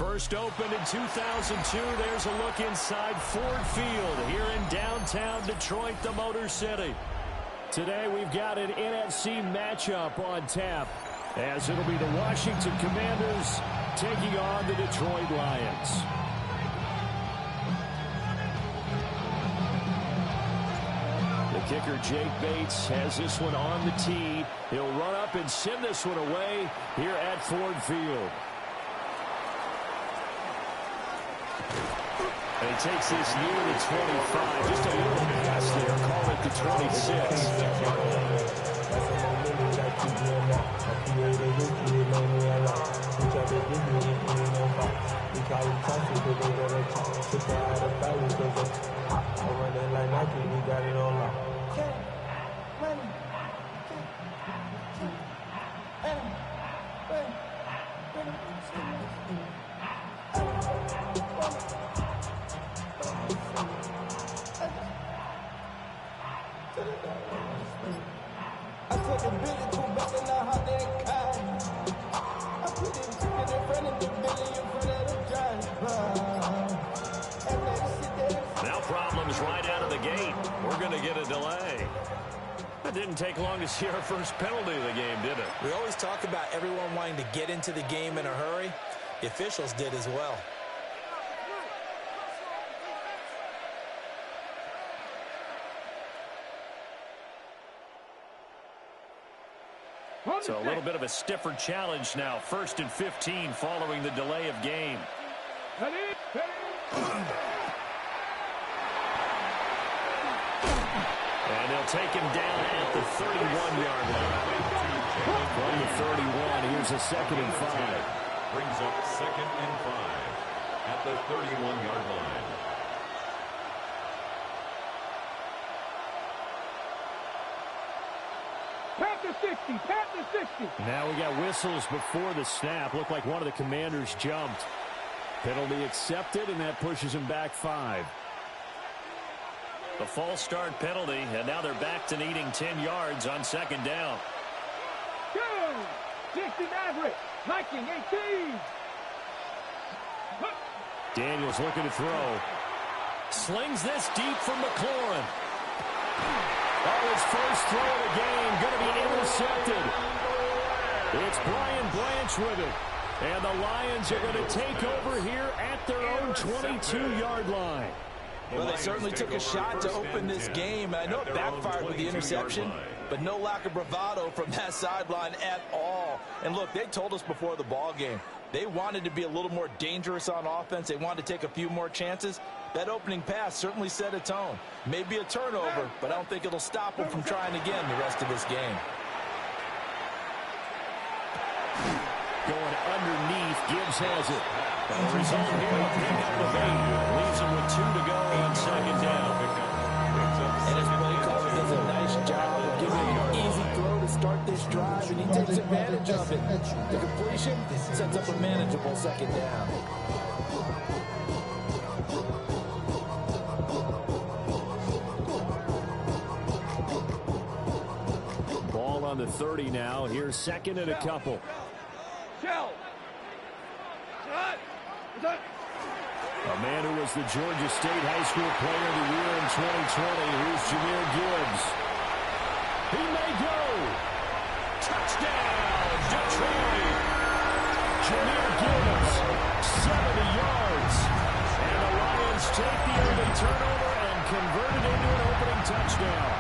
First opened in 2002. There's a look inside Ford Field here in downtown Detroit, the Motor City. Today we've got an NFC matchup on tap, as it'll be the Washington Commanders taking on the Detroit Lions. The kicker, Jake Bates, has this one on the tee. He'll run up and send this one away here at Ford Field. And he takes this near the 25. Just a little pass there. Call it the 26. Now problems right out of the gate. We're going to get a delay. It didn't take long to see our first penalty of the game, did it? We always talk about everyone wanting to get into the game in a hurry. The officials did as well. So a little bit of a stiffer challenge now. 1st and 15 following the delay of game. And they'll take him down at the 31-yard line. From the 31, here's a 2nd and 5. Brings up 2nd and 5 at the 31-yard line. Past the 60. Now we got whistles before the snap. Looked like one of the Commanders jumped. Penalty accepted, and that pushes him back 5. The false start penalty, and now they're back to needing 10 yards on 2nd down. 60 Maverick, 1918. Daniels looking to throw. Slings this deep from McLaurin. Oh, his first throw of the game going to be intercepted. It's Brian Branch with it. And the Lions are going to take over here at their own 22-yard line. Well, they certainly took a shot to open this game. I know it backfired with the interception, but no lack of bravado from that sideline at all. And look, they told us before the ball game, they wanted to be a little more dangerous on offense. They wanted to take a few more chances. That opening pass certainly set a tone. Maybe a turnover, but I don't think it'll stop them from trying again the rest of this game. Going underneath, Gibbs has it. The result here, a pickup of 8. Leaves him with 2 to go on 2nd down. And his play caller does a nice job of giving him an easy throw to start this drive, and he takes advantage of it. The completion sets up a manageable 2nd down. Ball on the 30 now. Here's 2nd and a couple. A man who was the Georgia State High School Player of the Year in 2020. Here's Jahmyr Gibbs. He may go. Touchdown, Detroit. Jahmyr Gibbs, 70 yards. And the Lions take the early turnover and convert it into an opening touchdown.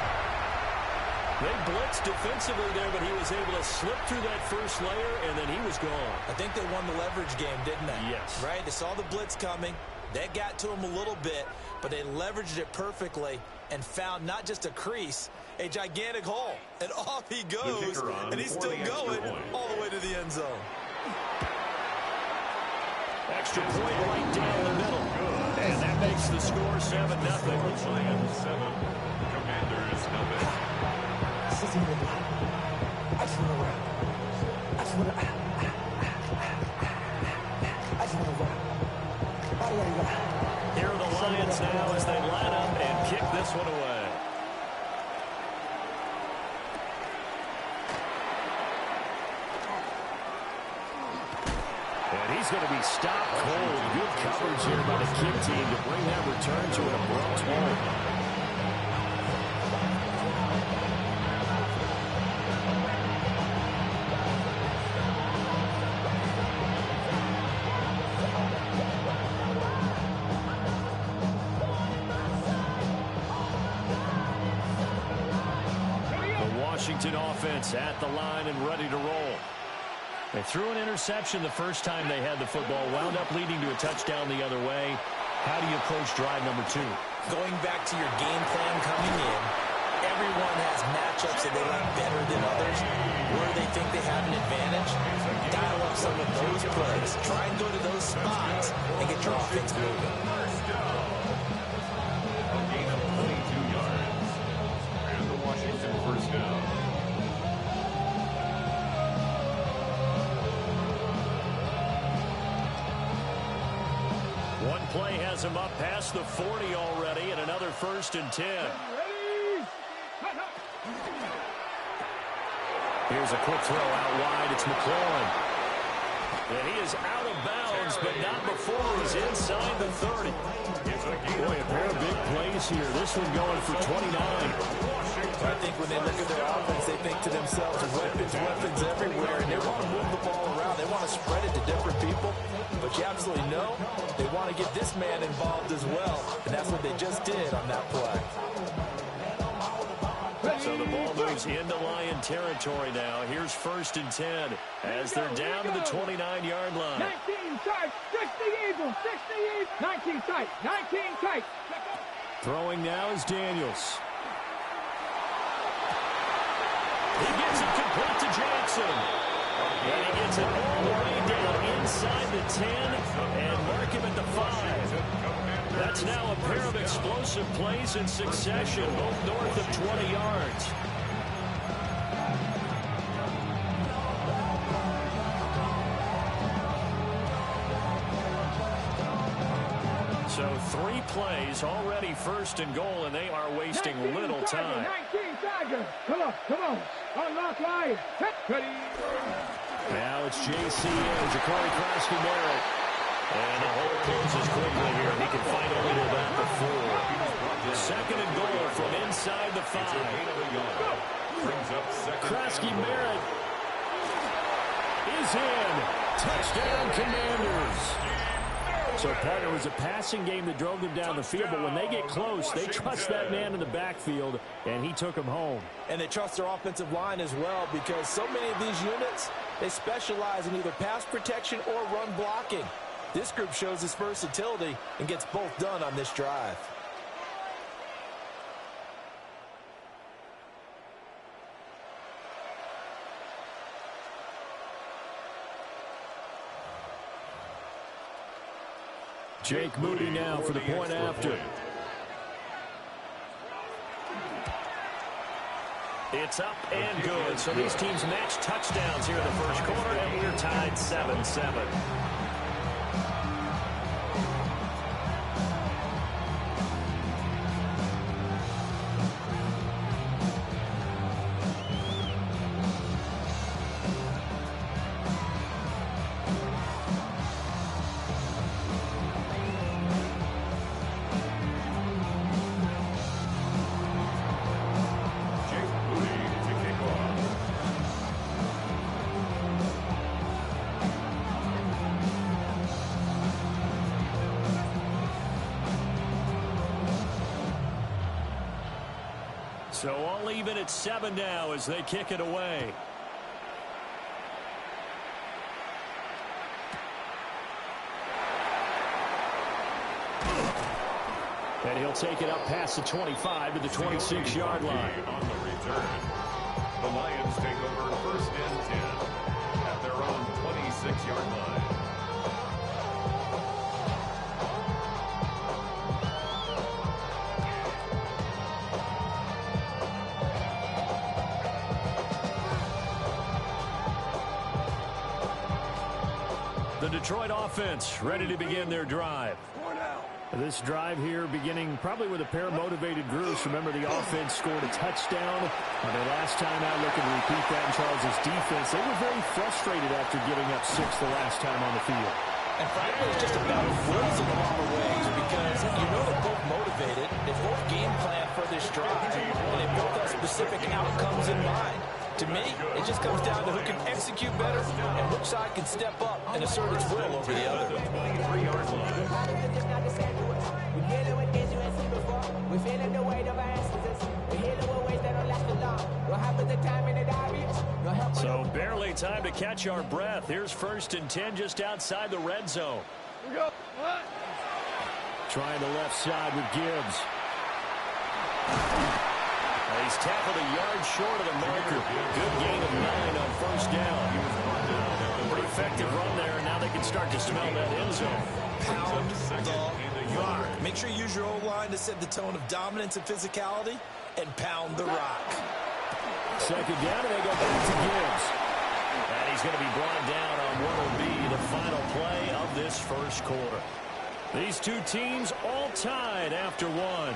They blitzed defensively there, but he was able to slip through that first layer, and then he was gone. I think they won the leverage game, didn't they? Yes. Right? They saw the blitz coming. That got to him a little bit, but they leveraged it perfectly and found not just a crease, a gigantic hole. And off he goes, and he's still going all the way to the end zone. Extra point right down the middle. And that makes the score 7-0. Lions 7, Commanders 0. Here are the Lions now as they line up and kick this one away. And He's going to be stopped cold. Good coverage here by the kick team to bring that return to an abrupt halt. Washington offense at the line and ready to roll. They threw an interception the first time they had the football, wound up leading to a touchdown the other way. How do you approach drive number 2? Going back to your game plan coming in, everyone has matchups that they like better than others. Where they think they have an advantage, dial up some of those plays. Try and go to those spots and get your offense moving. A gain of 22 yards. And the Washington first down. One play has him up past the 40 already, and another 1st and 10. Here's a quick throw out wide. It's McLaurin. And he is out of bounds, but not before he's inside the 30. Boy, a pair of big plays here. This one going for 29. I think when they look at their offense, they think to themselves, weapons everywhere, and they want to move the ball around. They want to spread it to different people. But you absolutely know they want to get this man involved as well, and that's what they just did on that play. So the ball moves into Lion territory now. Here's 1st and 10 as they're down to the 29-yard line. 19 tight, 60 Eagles, 19 tight, 19 tight. Throwing now is Daniels. He gets it complete to Jackson. And he gets it all the way down inside the 10 and mark him at the 5. That's now a pair of explosive plays in succession, both north of 20 yards. So 3 plays, already 1st and goal, and they are wasting little time. 19 Tiger. Come on. Unlock Lion. Now it's JCA, Ja'Cory Krasky-Merritt. And the hole closes quickly here. He can find a little back before. 2nd and goal from inside the 5. Krasky-Merritt is in. Touchdown, Commanders. So, partner, it was a passing game that drove them down the field, but when they get close, they trust that man in the backfield, and he took them home. And they trust their offensive line as well, because so many of these units, they specialize in either pass protection or run blocking. This group shows its versatility and gets both done on this drive. Jake Moody now for the point after. It's up and good. So these teams match touchdowns here in the first quarter, and we're tied 7-7. So all even at 7 now as they kick it away. And he'll take it up past the 25 to the 26-yard line. On the return, the Lions take over 1st and 10 at their own 26-yard line. The Detroit offense ready to begin their drive. This drive here beginning probably with a pair of motivated groups. Remember, the offense scored a touchdown. Their last time out, looking to repeat that in Charles' defense. They were very frustrated after giving up 6 the last time on the field. And frankly, it's just a battle of wills in a lot of ways because you know they're both motivated, they both game plan for this drive, and they both have specific outcomes in mind. To me, it just comes down to who can execute better and which side can step up and assert its will over the other. So barely time to catch our breath. Here's 1st and 10 just outside the red zone. We go. Trying the left side with Gibbs. He's tackled a yard short of the marker. Good gain of 9 on 1st down. Pretty effective run there, and now they can start to smell that end zone. Pound the rock. Make sure you use your O-line to set the tone of dominance and physicality, and pound the rock. 2nd down, and they go back to Gibbs. And he's going to be brought down on what will be the final play of this 1st quarter. These two teams all tied after 1.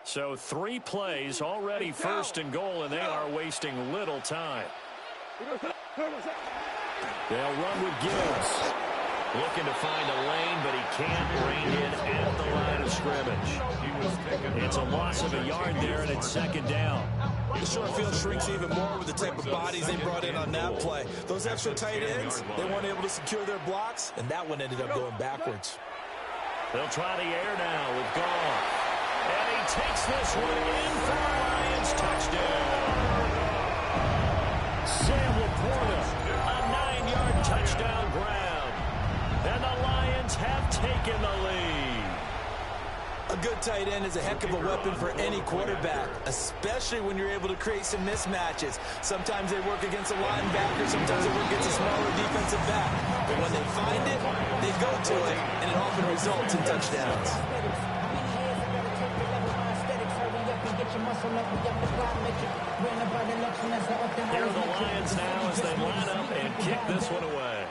So 3 plays already 1st and goal, and they are wasting little time. They'll run with Gibbs. Looking to find a lane, but he can't rein in at the line of scrimmage. It's a loss of a yard there, and it's 2nd down. The short field shrinks even more with the type of bodies they brought in on that play. Those extra tight ends, they weren't able to secure their blocks, and that one ended up going backwards. They'll try the air now with Goff. And he takes this one in for a Lions touchdown. Sam Laporta, a 9-yard touchdown grab. And the Lions have taken the lead. A good tight end is a heck of a weapon for any quarterback, especially when you're able to create some mismatches. Sometimes they work against a linebacker, sometimes they work against a smaller defensive back. But when they find it, they go to it, and it often results in touchdowns. Here are the Lions now as they line up and kick this one away.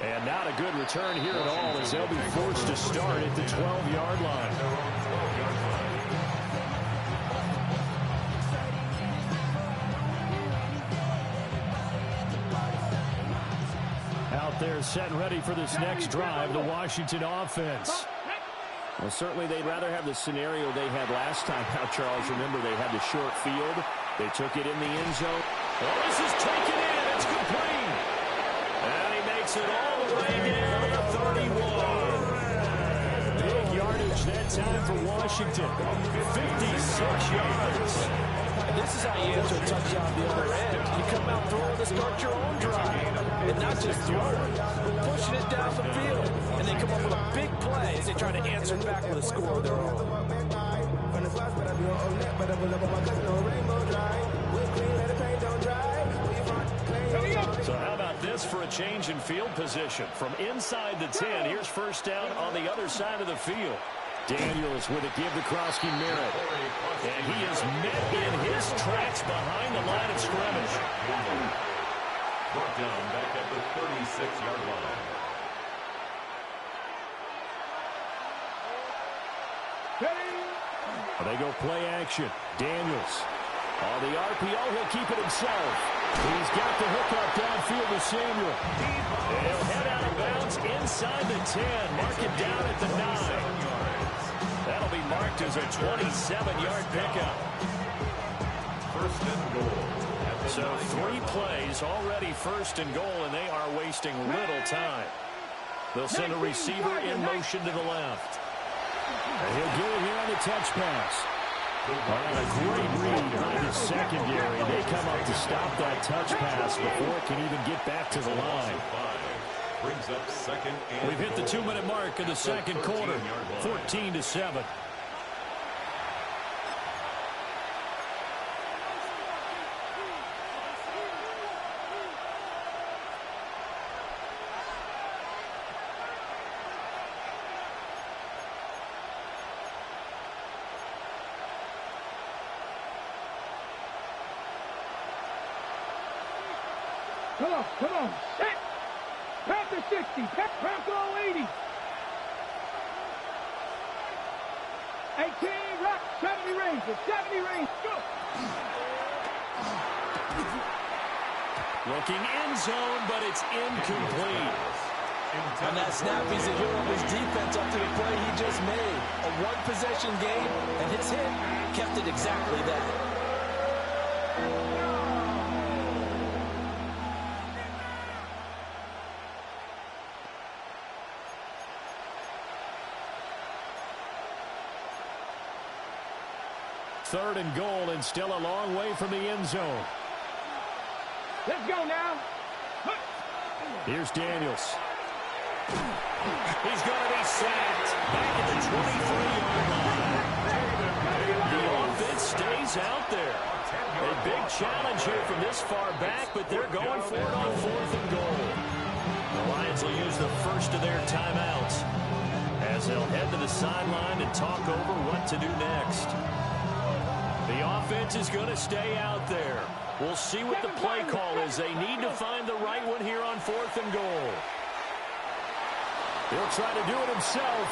And not a good return here at all as they'll be forced to start at the 12-yard line. Out there set and ready for this next drive, the Washington offense. Well, certainly they'd rather have the scenario they had last time. Now, Charles, remember they had the short field. They took it in the end zone. Well, this is taken in. It's complete. And he makes it all the way down to 31. Big yardage that time for Washington. 56 yards. And this is how you answer a touchdown the other end. You come out throwing to start your own drive. And not just throwing, but pushing it down the field. And they come up with a big play as they try to answer back with a score of their own. So how about this for a change in field position? From inside the 10, here's 1st down on the other side of the field. Daniels with a give to Krosky Merritt. And he is met in his tracks behind the line of scrimmage. Brought down back at the 36-yard line. They go play action. Daniels. On the RPO, he'll keep it himself. He's got the hook up downfield to Samuel. And he'll head out of bounds inside the 10. Mark it down at the 9. That'll be marked as a 27-yard pickup. 1st and goal. So 3 plays already 1st and goal, and they are wasting little time. They'll send a receiver in motion to the left. And he'll get it here on the touch pass. And a great read by the secondary. They come up to stop that touch pass before it can even get back to the line. Brings up 2nd and We've hit the 2-minute mark of the 2nd quarter, 14-7. Come on. Set. Count to 60. Count to 80. 18, rock, 70 range, 70 range, go! Looking end zone, but it's incomplete. On that snap, he's a hero of his defense up to the play he just made. A one-possession game, and his hit kept it exactly that. Third and goal, and still a long way from the end zone. Let's go now. Here's Daniels. He's going to be sacked back at the 23-yard line. The offense stays out there. A big challenge here from this far back, but they're going for it on 4th and goal. The Lions will use the first of their timeouts as they'll head to the sideline and talk over what to do next. The offense is going to stay out there. We'll see what the play call is. They need to find the right one here on 4th and goal. He'll try to do it himself.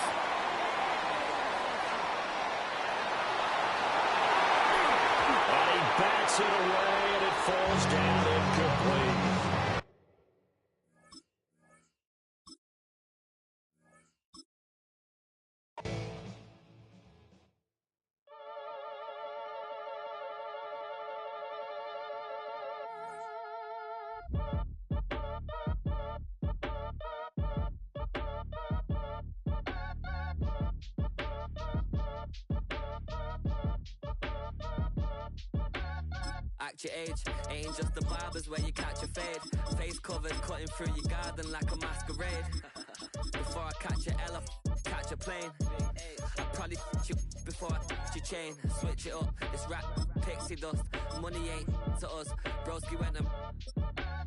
And he bats it away, and it falls down incomplete. Act your age, ain't just the barbers where you catch a fade. Face covered, cutting through your garden like a masquerade. Before I catch a catch a plane. I probably you before I your chain. Switch it up, this rap pixie dust. Money ain't to us. Broski went and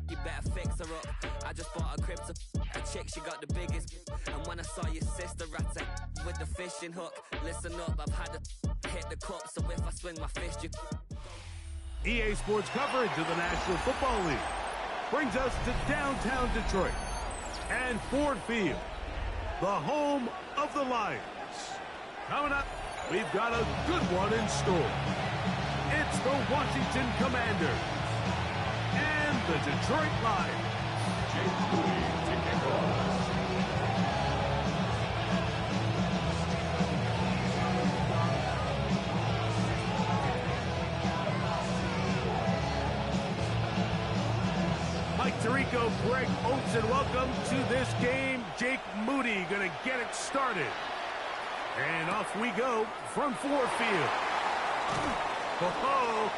you better fix her up. I just bought a crib to a chick, she got the biggest. And when I saw your sister rat with the fishing hook, listen up, I've had to hit the cup. So if I swing my fist, you EA Sports coverage of the National Football League brings us to downtown Detroit and Ford Field, the home of the Lions. Coming up, we've got a good one in store. It's the Washington Commanders and the Detroit Lions. James Moody to kick off. Mike Tirico, Greg Oates, and welcome to this game. Jake Moody going to get it started. And off we go from Ford Field. Oh,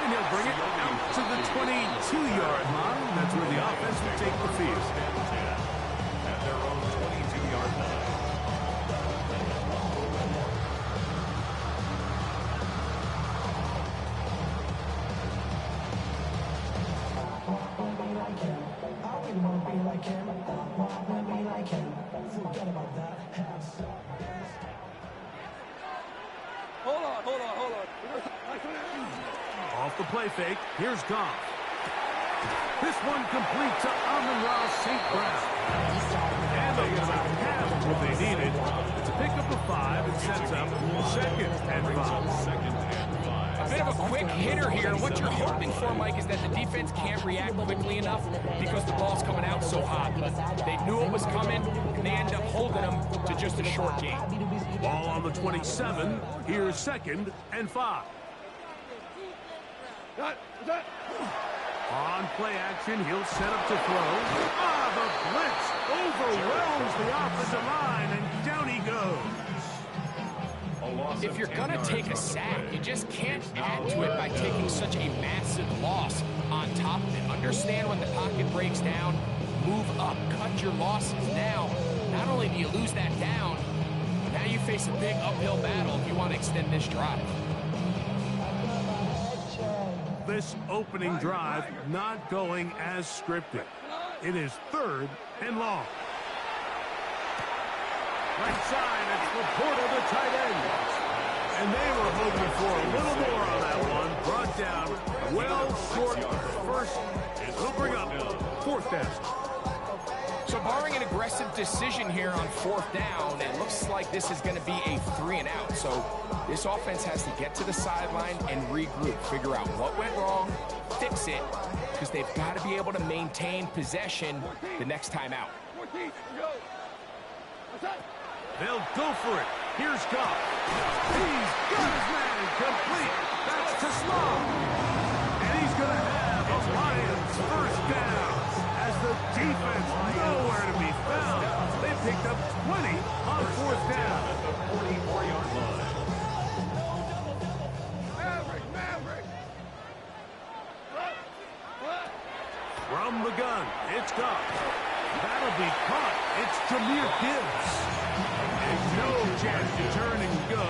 and he'll bring it out to the 22-yard line. That's where the offense will take the field. At their own 22-yard line. Hold on. Off the play fake, here's Goff. This one complete to Amon-Ra St. Brown. And they get about half of what they needed. It's a pickup of 5 and sets up 2nd and 5. A bit of a quick hitter here. What you're hoping for, Mike, is that the defense can't react quickly enough because the ball's coming out so hot. But they knew it was coming, and they end up holding them to just a short game. Ball on the 27. Here's 2nd and 5. On play action, he'll set up to throw. The blitz overwhelms the offensive line, and down he goes. If you're going to take a sack, you just can't add to it by taking such a massive loss on top of it. Understand when the pocket breaks down, move up, cut your losses. Now, not only do you lose that down, but now you face a big uphill battle if you want to extend this drive. This opening drive not going as scripted. It is 3rd and long. Right side, it's Laporta, the tight end. And they were hoping for a little more on that one. Brought down well short first. It'll bring up 4th down. So barring an aggressive decision here on 4th down, it looks like this is going to be a 3-and-out. So this offense has to get to the sideline and regroup, figure out what went wrong, fix it, because they've got to be able to maintain possession the next time out. They'll go for it. Here's Goff. He's got his man complete. That's to Slow. And he's going to have a Lions 1st down. As the defense nowhere to be found. They picked up 20 on 4th down. At the 44-yard line. Maverick. From the gun, it's Goff. That'll be caught. It's Jahmyr Gibbs. And no chance to turn and go.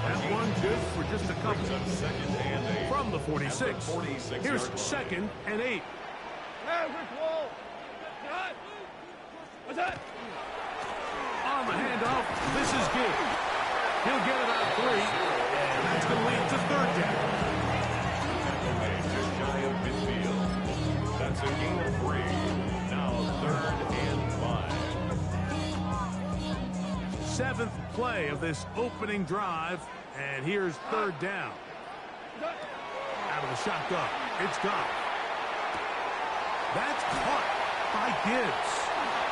That one good for just a couple. From the 46. Here's 2nd and 8. Maverick wall. What's that? On the handoff, this is Gibbs. He'll get it out 3, and that's going to lead to 3rd down. Just shy of midfield. That's a gain of 3. Now 3rd and 5. 7th play of this opening drive, and here's 3rd down. Out of the shotgun, it's Goff. That's caught by Gibbs.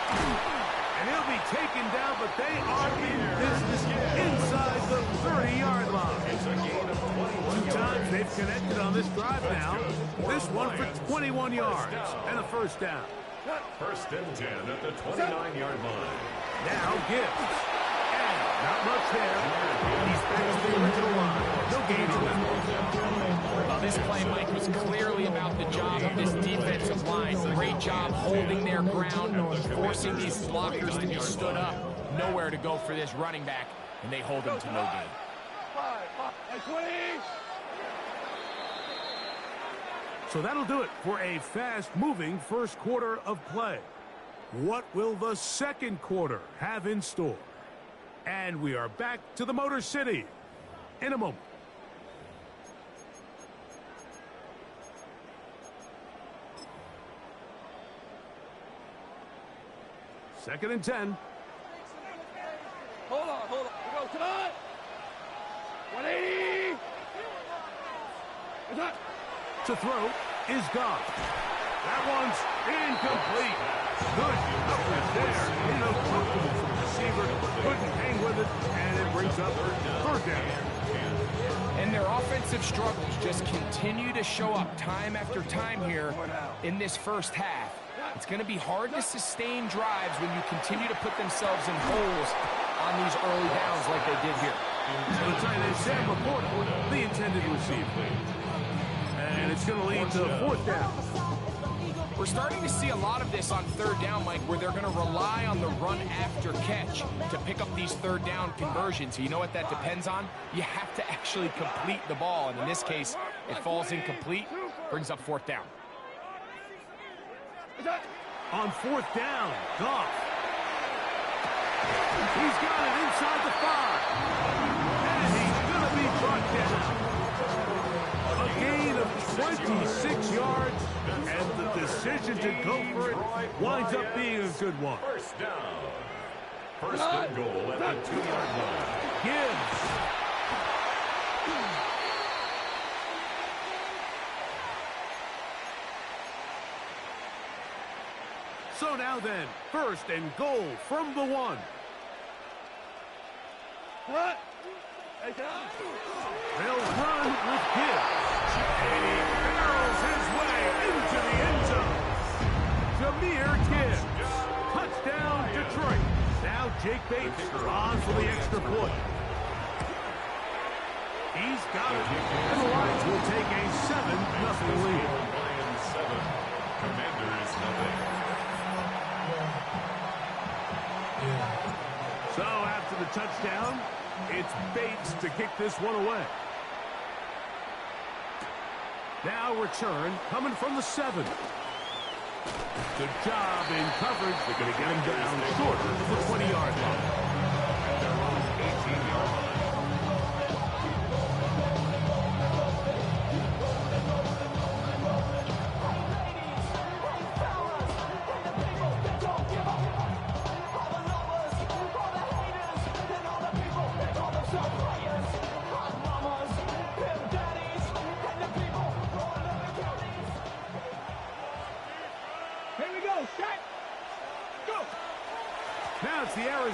And he'll be taken down, but they are in business inside the 30-yard line. 2 times they've connected on this drive now. This one for 21 yards and a 1st down. 1st and 10 at the 29-yard line. Now Gibbs. And not much there. He's back to the original line. No gain on that. Well, this play, Mike, was clearly about the job of this defensive line. Great job holding their ground, forcing these blockers to be stood up. Nowhere to go for this running back, and they hold him to no gain. 20. So that'll do it for a fast-moving first quarter of play. What will the second quarter have in store? And we are back to the Motor City in a moment. Second and 10. Hold on. We go, come on. 180. What's that? To throw is Goff. That one's incomplete. Good coverage there. You know, comfortable for the receiver. Couldn't hang with it, and it brings up 3rd down. And their offensive struggles just continue to show up time after time here in this first half. It's going to be hard to sustain drives when you continue to put themselves in holes on these early downs like they did here. So the tight end, Sam Laporta, the intended receiver. And it's going to lead to 4th down. We're starting to see a lot of this on 3rd down, Mike, where they're going to rely on the run after catch to pick up these 3rd down conversions. You know what that depends on? You have to actually complete the ball, and in this case, it falls incomplete, brings up 4th down. On 4th down, Goff. He's got it inside the 5. And he's going to be brought down. A gain of 26 yards, and the decision to go for it winds up being a good one. 1st down. 1st and goal at the 2-yard line. Gibbs. So now then, 1st and goal from the 1. What? They'll run with Gibbs. And he barrels his way into the end zone. Jahmyr Gibbs. Touchdown, Detroit. Now Jake Bates on for the extra point. He's got it. And the Lions will take a 7-0 lead. Lions 7. Commanders 0. So after the touchdown, it's Bates to kick this one away. Now return coming from the 7. Good job in coverage. They're going to get him down short of the 20-yard line. At their own 18-yard line.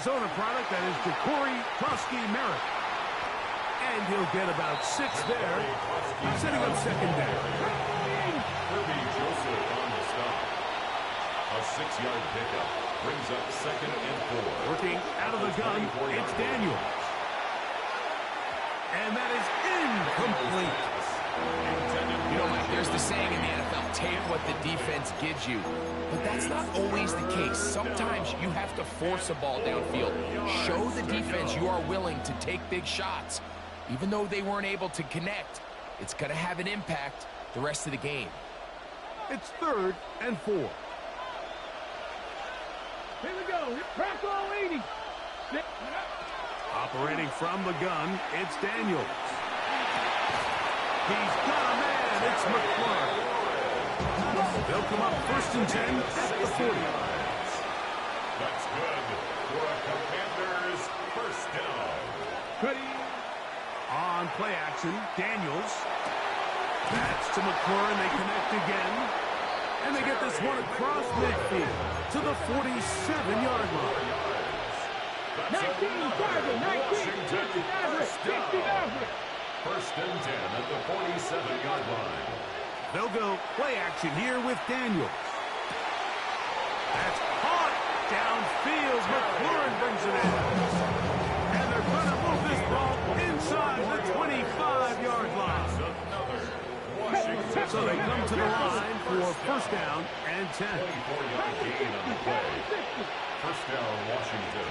Arizona product, that is Ja'Cory Merritt. And he'll get about 6 there, setting up second down. Kirby Joseph on the stop. A 6-yard pickup brings up 2nd and 4. Working out of the gun, it's Daniels. And that is incomplete. You know, Mike, there's the saying in the NFL, take what the defense gives you. But that's not always the case. Sometimes you have to force a ball downfield. Show the defense you are willing to take big shots. Even though they weren't able to connect, it's going to have an impact the rest of the game. It's 3rd and 4. Here we go. Crack all 80. Operating from the gun, it's Daniels. He's got a man. It's McClure. They'll come up 1st and 10 at the 40. That's good for a Commanders first down. Ready. On play action, Daniels. That's to McClure, and they connect again. And they get this one across midfield to the 47-yard line. 19 target, 19, 50 average, 50 average. 1st and 10 at the 47-yard line. They'll go play action here with Daniels. That's caught downfield. McLaurin brings it in. And they're going to move this ball inside the 25-yard line. So they come to the line for 1st down and 10. 24-yard gain on the play. 1st down, Washington.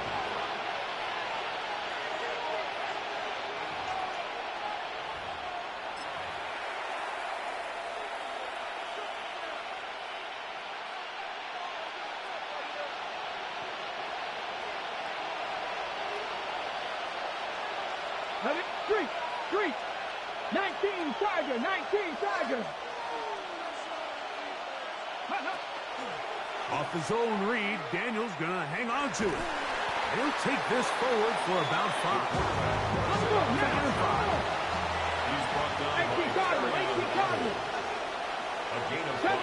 Street. 19 Tiger. Off his own read, Daniels going to hang on to it. He'll take this forward for about 5. He's brought down by 18 a gain of 5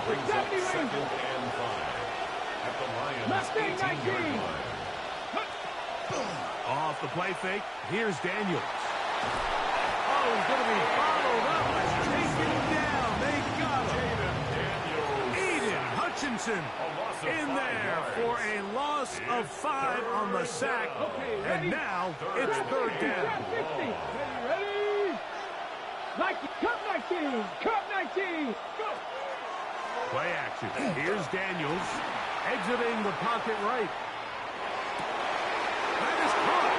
brings up 2nd and 5 at the Lions' 18-yard line. Off the play fake, here's Daniels. Oh, he's going to be followed up and taken down. They got him. Aiden Hutchinson in there for a loss of 5 on the sack. And now it's 3rd down. Ready? Cup 19. Go. Play action. Here's Daniels exiting the pocket right. That is caught.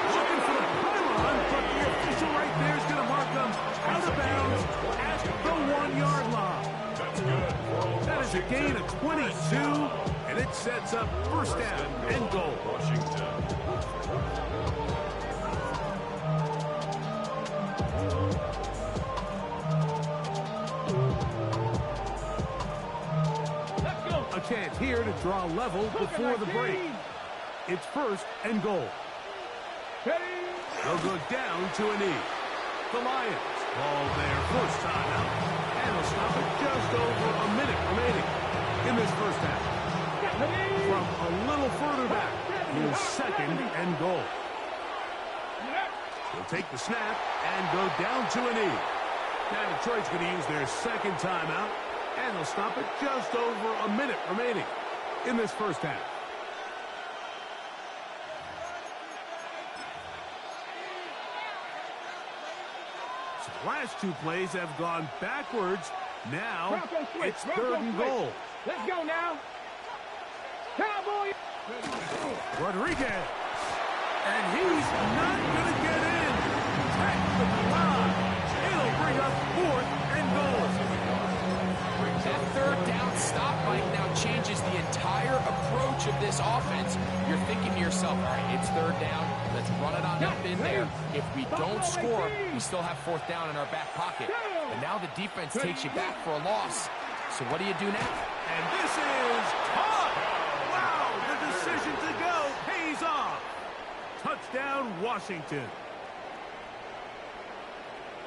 Looking for the pylon, but the official right there is going to mark them out of bounds at the 1-yard line. That is a gain of 22, and it sets up 1st down and goal. Washington. A chance here to draw level before the break. It's 1st and goal. They'll go down to a knee. The Lions call their 1st time out, and they'll stop it just over a minute remaining in this 1st half. From a little further back, here's 2nd and goal. They'll take the snap and go down to a knee. Now Detroit's going to use their 2nd timeout, and they'll stop it just over a minute remaining in this 1st half. So the last 2 plays have gone backwards. Now it's 3rd and goal. Let's go now. Cowboy. Rodriguez. And he's not going to get in. Tack the line. It'll bring up 4th and goal. That 3rd down stop, Mike, now changes the entire approach of this offense. You're thinking to yourself, all right, it's 3rd down. Let's run it on up in there. If we don't score, we still have 4th down in our back pocket. But now the defense takes you back for a loss. So what do you do now? And this is caught. Wow, the decision to go pays off. Touchdown, Washington.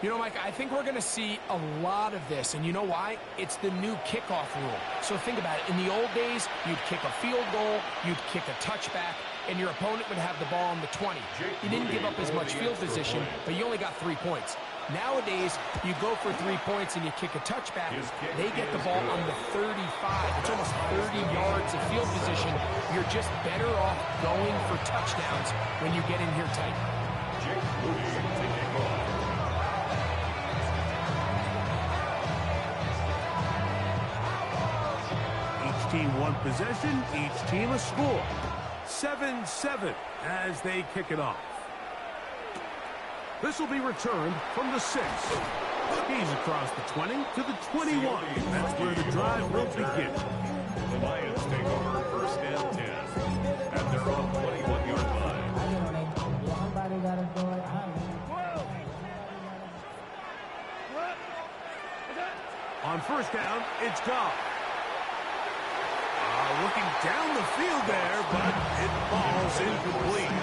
You know, Mike, I think we're going to see a lot of this, and you know why? It's the new kickoff rule. So think about it. In the old days, you'd kick a field goal, you'd kick a touchback, and your opponent would have the ball on the 20. You didn't give up as much field position, but you only got 3 points. Nowadays, you go for 3 points and you kick a touchback. They get the ball on the 35. It's almost 30 yards of field position. You're just better off going for touchdowns when you get in here tight. Each team one possession, each team a score. 7-7 as they kick it off. This will be returned from the 6. He's across the 20 to the 21. That's where the drive will begin. The Lions take over first and 10 at their own 21-yard line. On first down, it's gone. Looking down the field there, but it falls incomplete.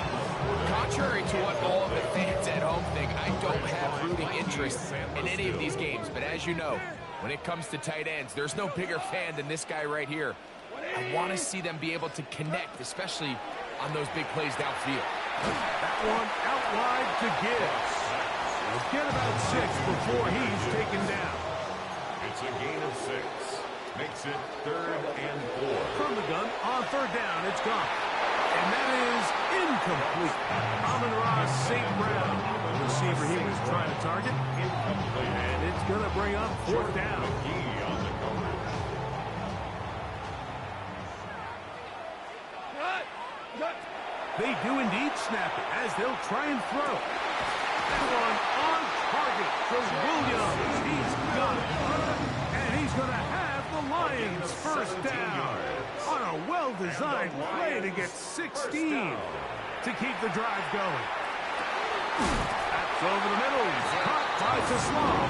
Contrary to what all of the fans at home think, I don't have rooting interest in any of these games. But as you know, when it comes to tight ends, there's no bigger fan than this guy right here. I want to see them be able to connect, especially on those big plays downfield. That one out wide to Gibbs. He'll get about 6 before he's taken down. It's a gain of 6. Makes it 3rd and 4. From the gun, on third down, it's gone. And that is incomplete. Amon-Ra St. Brown, the receiver he was trying to target. Incomplete. And it's going to bring up 4th down. McGee on the coverage. They do indeed snap it as they'll try and throw. That one on target for Williams. He's got it. And he's going to have the Lions first down on a well-designed play to get 16 to keep the drive going. That's over the middle. Caught by Taslam.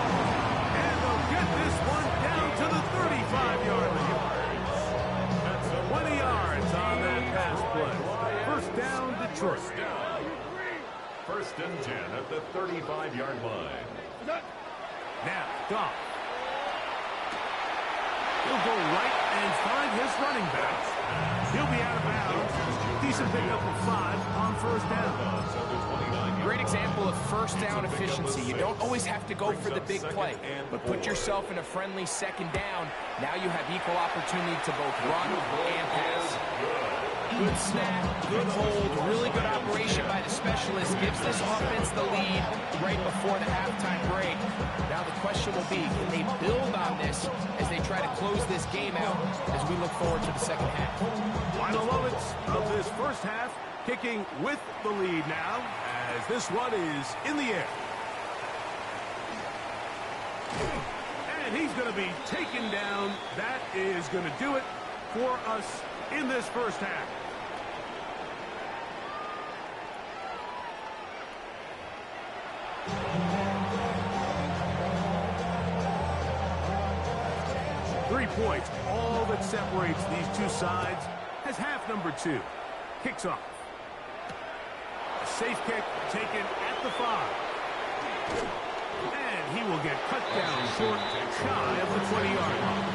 And they'll get this one down to the 35-yard line. 20 yards on that pass play. First down, Detroit. First and 10 at the 35-yard line. Now, Goff. He'll go right and find his running back. He'll be out of bounds. Decent pickup of 5 on first down. Great example of first down efficiency. You don't always have to go for the big play, but put yourself in a friendly second down. Now you have equal opportunity to both run and pass. Good snap, good hold, really good operation by the specialist. Gives this offense the lead right before the halftime break. Now the question will be, can they build on this as they try to close this game out as we look forward to the second half? Final moments of this first half, kicking with the lead now as this one is in the air. And he's going to be taken down. That is going to do it for us in this first half. Points, all that separates these two sides, as half number 2 kicks off. A safe kick taken at the 5. And he will get cut down short, shy of the 20-yard line.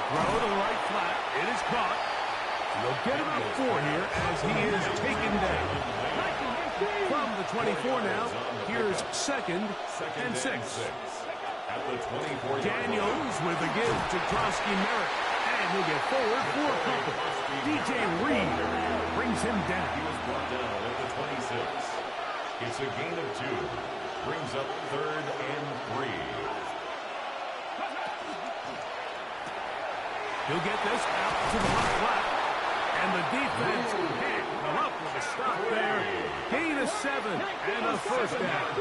Throw to the right flat. It is caught. They'll get about 4 here as he is taken down. From the 24 now, here's 2nd and 6. At the 24. Daniels with a give to Krosky Merritt. And he'll get forward for a couple. DJ Reed brings him down. He was brought down at the 26. It's a gain of 2. Brings up 3rd and 3. He'll get this out to the left flat. And the defense can't come up with a stop there. Gain of 7 and a first down.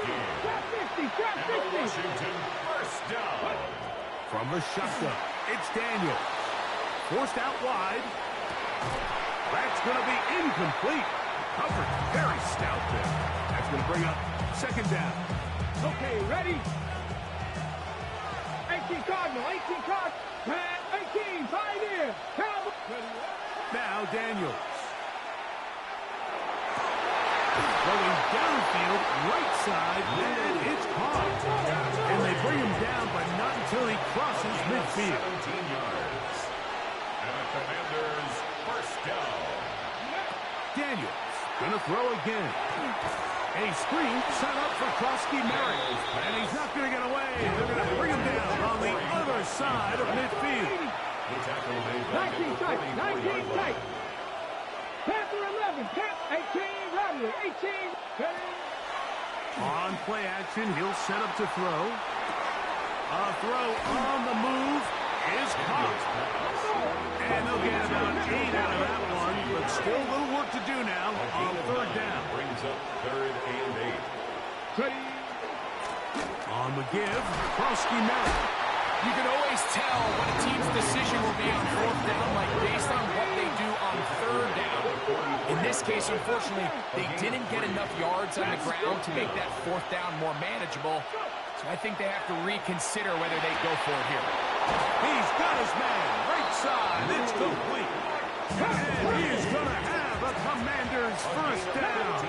And Washington first down. From the shotgun, it's Daniel. Forced out wide. That's going to be incomplete. Covered very stout there. That's going to bring up 2nd down. Okay, ready? 18 Cardinal, 18 Cardinal. 18, 5 here. Cowboy. Now Daniels. Going downfield, right side, and it's caught. And they bring him down, but not until he crosses midfield. 17 yards. And the Commanders first down. Daniels going to throw again. A screen set up for Krosky Merritt. And he's not going to get away. They're going to bring him down on the other side of midfield. The tackle made back at 19 the tight, 44-yard 19 line. tight. Panther 11, Cap 18, Rattler 18. On play action, he'll set up to throw. A throw on the move is caught. And they'll get about 8 out of that one, but still a little work to do now on third down. Brings up 3rd and 8. On the give, Krosky Merritt. You can always tell what a team's decision will be on fourth down, like based on what they do on third down. In this case, unfortunately, they didn't get enough yards on the ground to make that fourth down more manageable. So I think they have to reconsider whether they go for it here. He's got his man, right side, it's complete. And he's going to have a Commander's first down.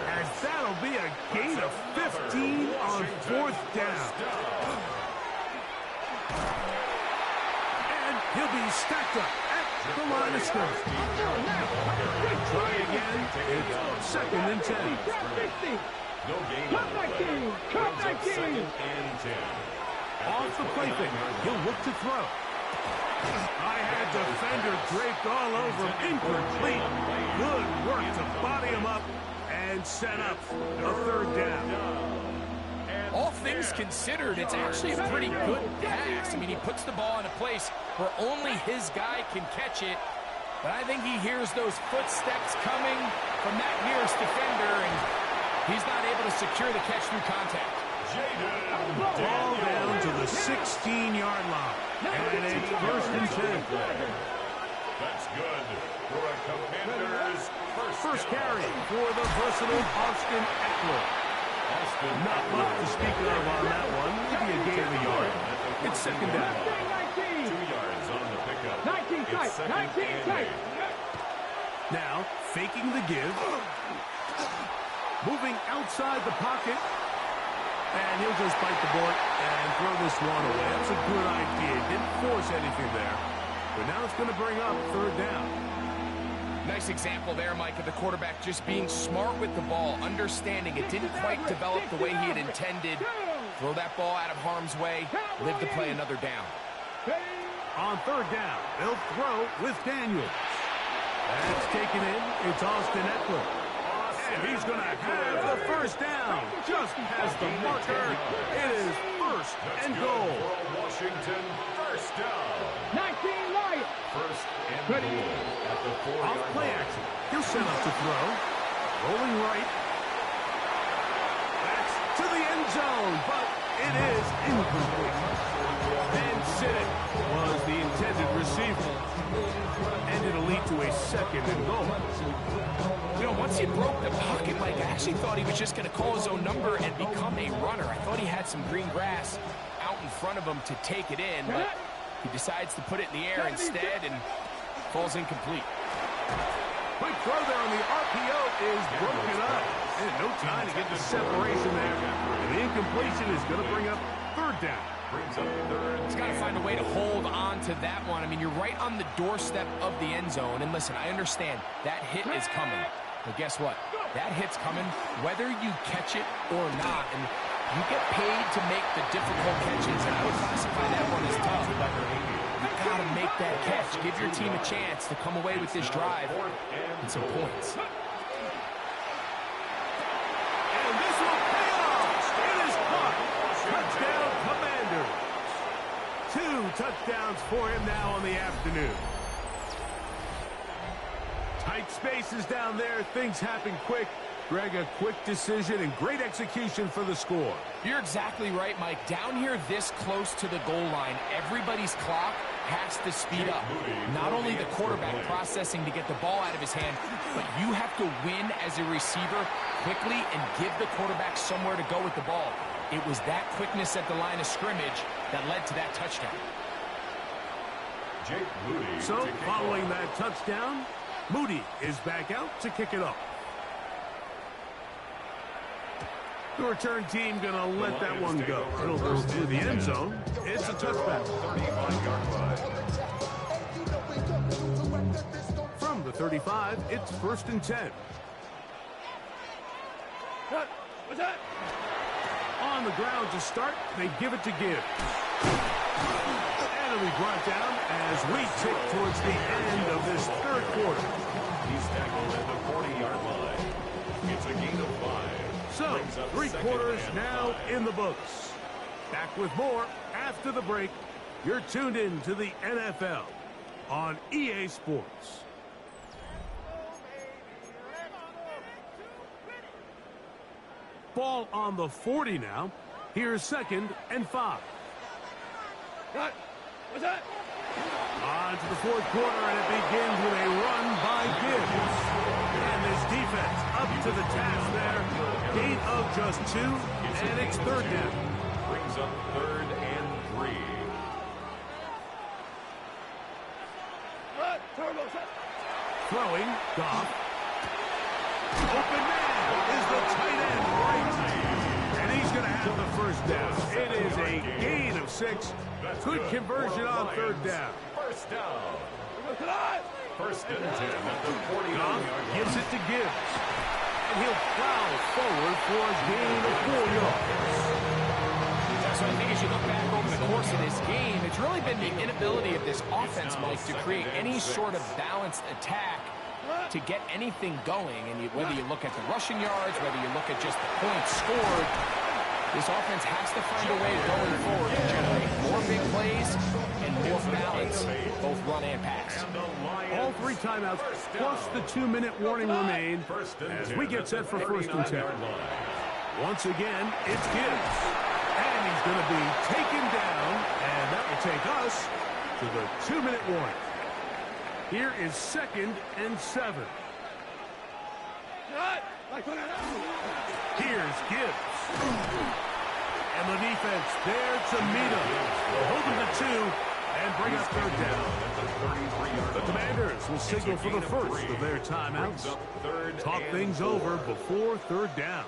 And that'll be a gain of 15 on fourth down. And he'll be stacked up at the line of scrimmage. Try again. It's 2nd and 10. No gain Cut on the that play. game. Cut Brings that up game. 2nd and 10. Off the plaything. He'll look to throw. I had defender draped all over him. Incomplete. Good work to body him up and set up a third down. All things considered, it's actually a pretty good pass. I mean, he puts the ball in a place where only his guy can catch it. But I think he hears those footsteps coming from that nearest defender, and he's not able to secure the catch through contact. Ball down to the 16-yard line. And it's 1st and 10. That's good for a Commander's First carry for the versatile Austin Eckler. Not much to speak of on that one. Maybe a gain of a yard. It's 2nd down. 2 yards on the pickup. 19 tight, It's 2nd 19 and tight. 8. Now, faking the give. Moving outside the pocket. And he'll just bite the bullet and throw this one away. That's a good idea. Didn't force anything there. But now it's going to bring up third down. Nice example there, Mike, of the quarterback just being smart with the ball, understanding it didn't quite develop the way he had intended. Throw that ball out of harm's way, live to play another down. On third down, they'll throw with Daniels. That's taken in. It's Austin Eckler. And he's going to have the first down. Just past the marker. It is 1st and goal. For Washington, first down. 19 Lions. 1st and goal at the 4-yard Off play line. action. He'll set up to throw. Rolling right. That's to the end zone, but it is incomplete. And Siddick was the intended receiver. And it'll lead to a 2nd and goal. You know, once he broke the pocket, Mike, I actually thought he was just going to call his own number and become a runner. I thought he had some green grass out in front of him to take it in, but he decides to put it in the air instead and falls incomplete. Quick throw there on the RPO is broken up. And no time to get the separation there. And the incompletion is going to bring up third down. Brings up 3rd. He's got to find a way to hold on to that one. I mean, you're right on the doorstep of the end zone. And listen, I understand that hit is coming. But guess what? That hit's coming whether you catch it or not. And you get paid to make the difficult catches. And I would classify that one as tough. But you've got to make that catch. Give your team a chance to come away with this drive and some points. And this will pay off. It is caught. Touchdown, Commanders. 2 touchdowns for him now on the afternoon. Tight spaces down there. Things happen quick. Greg, a quick decision and great execution for the score. You're exactly right, Mike. Down here this close to the goal line, everybody's clock has to speed up. Not only the quarterback processing to get the ball out of his hand, but you have to win as a receiver quickly and give the quarterback somewhere to go with the ball. It was that quickness at the line of scrimmage that led to that touchdown. Jake Moody. So, following that touchdown, Moody is back out to kick it off. The return team going to let that one go. It'll go through the end zone. It's a touchback. 35-yard line. From the 35, it's 1st and 10. What's that? On the ground to start, they give it to Gibbs. And it'll be brought down as we tick towards the end of this third quarter. He's tackled at the 40-yard line. It's a gain of 5. So, 3 quarters now in the books. Back with more after the break. You're tuned in to the NFL on EA Sports. Ball on the 40 now. Here's 2nd and 5. What? What's that? On to the 4th quarter, and it begins with a run by Gibbs. And this defense up to the task there. Gain of just 2, and it's 3rd down. Brings up 3rd and 3. Turbo set. Throwing, Goff. Open man is the tight end, right? And he's going to have the 1st down. It is a gain of 6. Good conversion on 3rd down. 1st down. 1st and 10 at the 40-yard Goff line. gives it to Gibbs. And he'll plow forward for a gain of 4 yards. So I think as you look back over the course of this game, it's really been the inability of this offense, Mike, to create any sort of balanced attack to get anything going. And whether you look at the rushing yards, whether you look at just the points scored, this offense has to find a way going forward to generate more big plays and more balance, both run and pass. All 3 timeouts plus the 2-minute warning remain as we get set for 1st and 10. Once again, it's Gibbs. And he's going to be taken down, and that will take us to the 2-minute warning. Here is 2nd and 7. Here's Gibbs. And the defense there to meet him. They'll hold him to 2 and bring up 3rd down. The Commanders will signal for the 1st of their timeouts. Talk things over before 3rd down.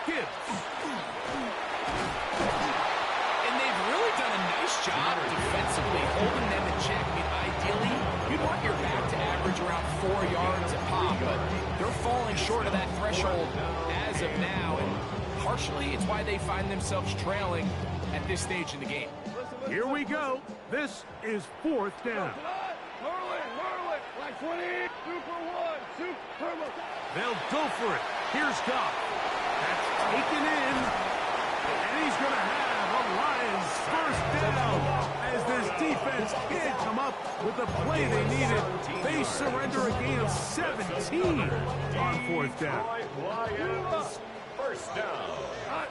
Gibbs. And they've really done a nice job defensively holding them in check. I mean, ideally, you'd want your back to average around 4 yards a pop, but they're falling short of that threshold as of now, and partially it's why they find themselves trailing at this stage in the game. Here we go. This is 4th down. Whirling, like 20, 2 for 1, 2 turbo. They'll go for it. Here's Goff. That's taken in. And he's going to have a Lions 1st down. As this defense can't come up with the play they needed. They surrender a gain of 17 on 4th down. Lions, 1st down.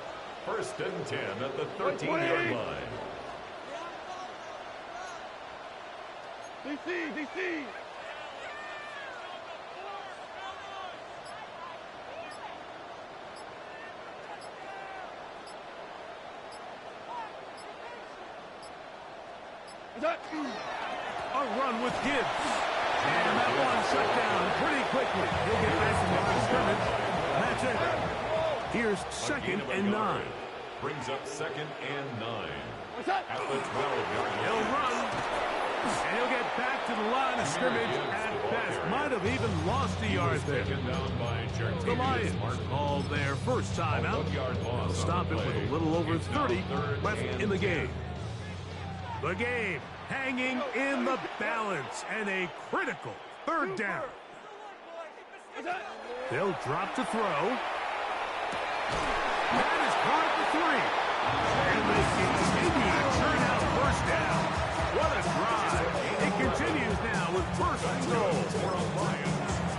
1st and 10 at the 13-yard line. DC. A run with Gibbs. And that one shut down pretty quickly. He'll get back to the line of scrimmage. That's it. Here's 2nd and 9. Brings up 2nd and 9. At the 12-yard line. He'll run. And he'll get back to the line of scrimmage at best. Might have even lost a yard there. The Lions called their 1st timeout. They'll stop it with a little over 30 left in the game. The game hanging in the balance and a critical 3rd down. They'll drop to throw. That is caught at the 3. And they continue to turn out 1st down. What a drive. It continues now with 1st and goal.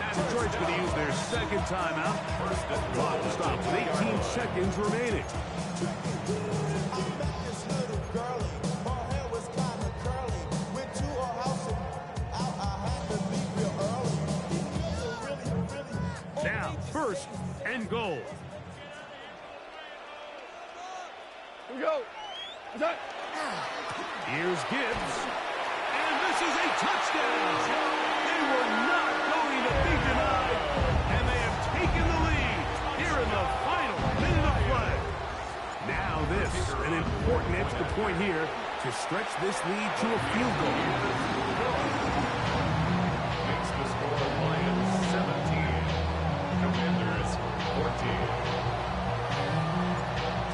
Now Detroit's going to use their 2nd timeout. Clock will stop with 18 seconds remaining. Now, 1st and goal. Here we go. Here's Gibbs. And this is a touchdown. They were not going to be denied. And they have important extra point here to stretch this lead to a field goal. Makes the score Lions 17, Commanders 14.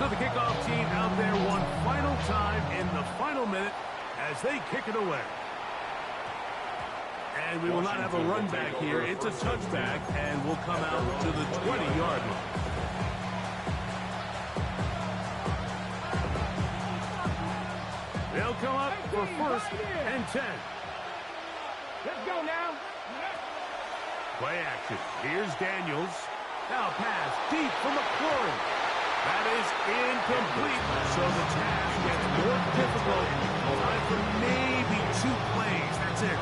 So the kickoff team out there one final time in the final minute as they kick it away. And we will not have a run back here. It's a touchback, and we'll come out to the 20-yard line. They'll come up for 1st and 10. Let's go now. Play action. Here's Daniels. Now pass deep for McLaurin. That is incomplete. So the task gets more difficult. Time for maybe 2 plays. That's it.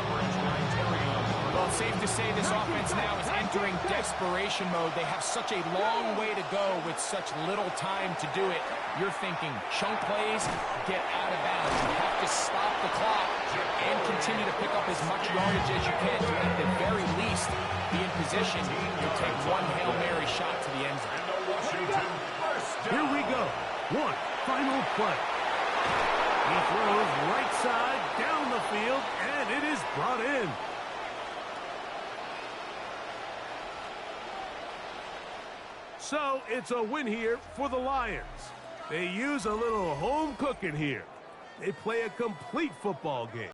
Well, it's safe to say this offense now is entering desperation mode. They have such a long way to go with such little time to do it. You're thinking chunk plays, get out of bounds. You have to stop the clock and continue to pick up as much yardage as you can to, at the very least, be in position to take one Hail Mary shot to the end zone. Here we go. One final play. He throws right side down the field, and it is brought in. So it's a win here for the Lions. They use a little home cooking here. They play a complete football game.